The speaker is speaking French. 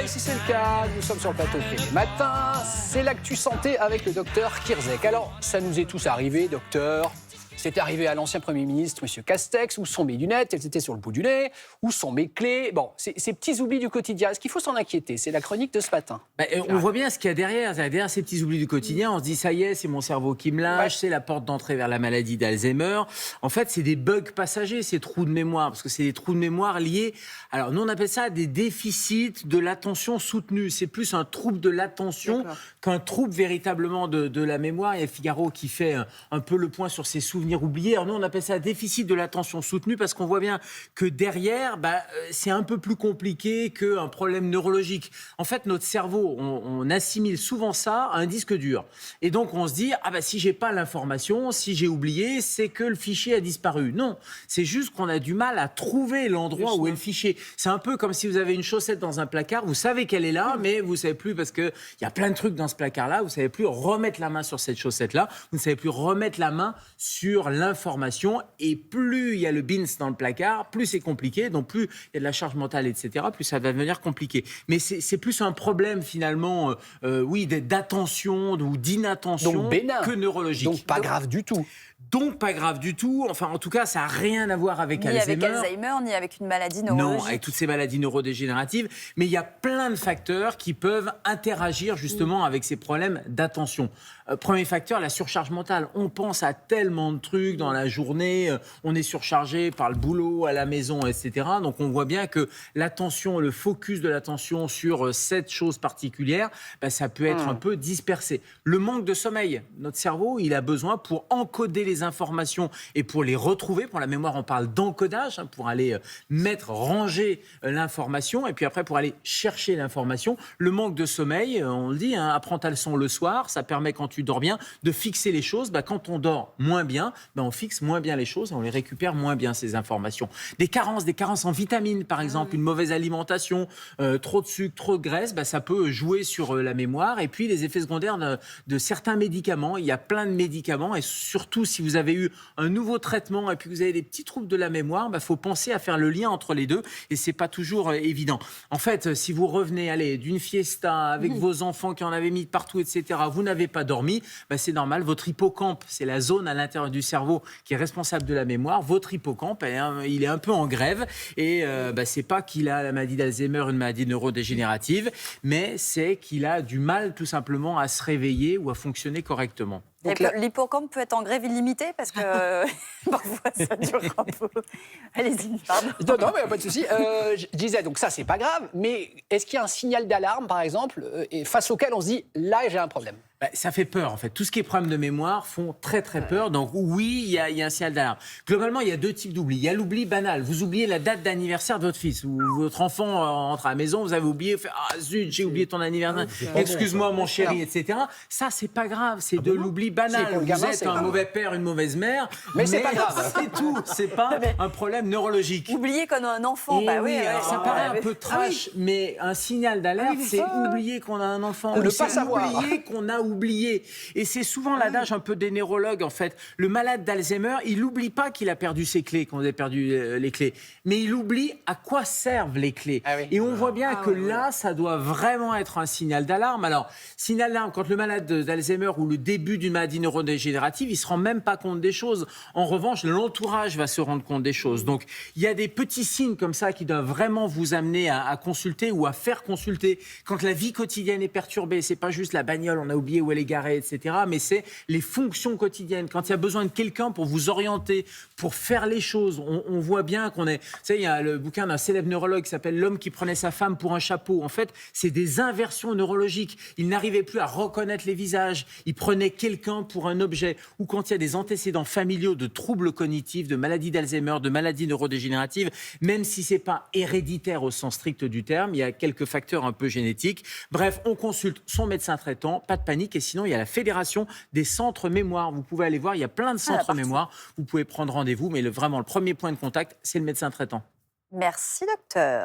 Et si c'est le cas, nous sommes sur le plateau de TV Matin. C'est l'actu santé avec le docteur Kierzek. Alors, ça nous est tous arrivé, docteur. C'est arrivé à l'ancien Premier ministre, M. Castex. Où sont mes lunettes? Elles étaient sur le bout du nez. Où sont mes clés? Bon, ces petits oublis du quotidien, est-ce qu'il faut s'en inquiéter? C'est la chronique de ce matin. On voit bien ce qu'il y a derrière. Derrière ces petits oublis du quotidien, on se dit ça y est, c'est mon cerveau qui me lâche, c'est la porte d'entrée vers la maladie d'Alzheimer. En fait, c'est des bugs passagers, ces trous de mémoire, parce que c'est des trous de mémoire liés. Alors, nous, on appelle ça des déficits de l'attention soutenue. C'est plus un trouble de l'attention qu'un trouble véritablement de la mémoire. Il y a Figaro qui fait un peu le point sur ses souvenirs oubliés. Alors, nous, on appelle ça déficit de l'attention soutenue parce qu'on voit bien que derrière, c'est un peu plus compliqué qu'un problème neurologique. En fait, notre cerveau, on assimile souvent ça à un disque dur. Et donc, on se dit, si j'ai pas l'information, si j'ai oublié, c'est que le fichier a disparu. Non, c'est juste qu'on a du mal à trouver l'endroit où est le fichier. C'est un peu comme si vous avez une chaussette dans un placard, vous savez qu'elle est là, mais vous savez plus, parce qu'il y a plein de trucs dans ce placard-là, vous savez plus remettre la main sur cette chaussette-là, vous ne savez plus remettre la main sur l'information, et plus il y a le bins dans le placard, plus c'est compliqué, donc plus il y a de la charge mentale, etc., plus ça va devenir compliqué. Mais c'est plus un problème finalement, d'attention ou d'inattention que neurologique. Donc pas grave du tout. Donc pas grave du tout, enfin en tout cas ça n'a rien à voir avec Alzheimer. Ni avec Alzheimer, ni avec une maladie neurologique. Non, avec toutes ces maladies neurodégénératives, mais il y a plein de facteurs qui peuvent interagir justement avec ces problèmes d'attention. Premier facteur, la surcharge mentale. On pense à tellement de trucs dans la journée, on est surchargé par le boulot, à la maison, etc. Donc on voit bien que l'attention, le focus de l'attention sur cette chose particulière, ça peut être un peu dispersé. Le manque de sommeil, notre cerveau, il a besoin pour encoder les informations et pour les retrouver. Pour la mémoire, on parle d'encodage, pour aller ranger l'information et puis après pour aller chercher l'information. Le manque de sommeil, on le dit, apprends ta leçon le soir, ça permet quand tu dors bien de fixer les choses. Quand on dort moins bien, on fixe moins bien les choses et on les récupère moins bien, ces informations. Des carences en vitamines, par exemple, une mauvaise alimentation, trop de sucre, trop de graisse, ça peut jouer sur la mémoire. Et puis les effets secondaires de certains médicaments. Il y a plein de médicaments et surtout si vous avez eu un nouveau traitement et puis que vous avez des petits troubles de la mémoire, faut penser à faire le lien entre les deux et c'est pas toujours évident. En fait, si vous revenez d'une fiesta avec vos enfants qui en avaient mis partout, etc., vous n'avez pas dormi, c'est normal. Votre hippocampe, c'est la zone à l'intérieur du cerveau qui est responsable de la mémoire. Votre hippocampe, il est un peu en grève et c'est pas qu'il a la maladie d'Alzheimer, une maladie neurodégénérative, mais c'est qu'il a du mal tout simplement à se réveiller ou à fonctionner correctement. L'hippocampe peut être en grève illimitée parce que parfois ça dure un peu. Allez-y, pardon. Non, mais pas de souci. Je disais, donc ça, c'est pas grave, mais est-ce qu'il y a un signal d'alarme, par exemple, et face auquel on se dit, là, j'ai un problème? Ça fait peur, en fait. Tout ce qui est problème de mémoire font très, très peur. Donc, oui, il y a un signal d'alarme. Globalement, il y a deux types d'oubli. Il y a l'oubli banal. Vous oubliez la date d'anniversaire de votre fils. Ou votre enfant rentre à la maison, vous avez oublié, vous faites « Ah, zut, j'ai oublié ton anniversaire. Excuse-moi, mon chéri, etc. » Ça, c'est pas grave. C'est de l'oubli banal. Vous êtes un mauvais père, une mauvaise mère. Mais c'est pas grave. C'est tout. C'est pas un problème neurologique. Oublier qu'on a un enfant, ça paraît un peu trash, mais un signal d'alerte, c'est oublier qu'on a un enfant. Ou ne pas savoir. Oublier qu'on a oublié. Et c'est souvent l'adage un peu des neurologues, en fait. Le malade d'Alzheimer, il n'oublie pas qu'il a perdu ses clés, qu'on a perdu les clés. Mais il oublie à quoi servent les clés. Et on voit bien que là, ça doit vraiment être un signal d'alarme. Alors, signal d'alarme, quand le malade d'Alzheimer ou le début d'une maladie neurodégénérative, il ne se rend même pas compte des choses. En revanche, l'entourage va se rendre compte des choses. Donc, il y a des petits signes comme ça qui doivent vraiment vous amener à consulter ou à faire consulter. Quand la vie quotidienne est perturbée, c'est pas juste la bagnole, on a oublié où elle est garée, etc. Mais c'est les fonctions quotidiennes. Quand il y a besoin de quelqu'un pour vous orienter, pour faire les choses, on voit bien qu'on est... Vous savez, il y a le bouquin d'un célèbre neurologue qui s'appelle « L'homme qui prenait sa femme pour un chapeau ». En fait, c'est des inversions neurologiques. Il n'arrivait plus à reconnaître les visages. Il prenait quelqu'un pour un objet. Ou quand il y a des antécédents familiaux de troubles cognitifs, de maladies d'Alzheimer, de maladies neurodégénératives, même si c'est pas héréditaire au sens strict du terme, il y a quelques facteurs un peu génétiques. Bref, on consulte son médecin traitant, pas de panique. Et sinon, il y a la Fédération des centres mémoire. Vous pouvez aller voir, il y a plein de centres mémoire. Vous pouvez prendre rendez-vous, mais vraiment, le premier point de contact, c'est le médecin traitant. Merci, docteur.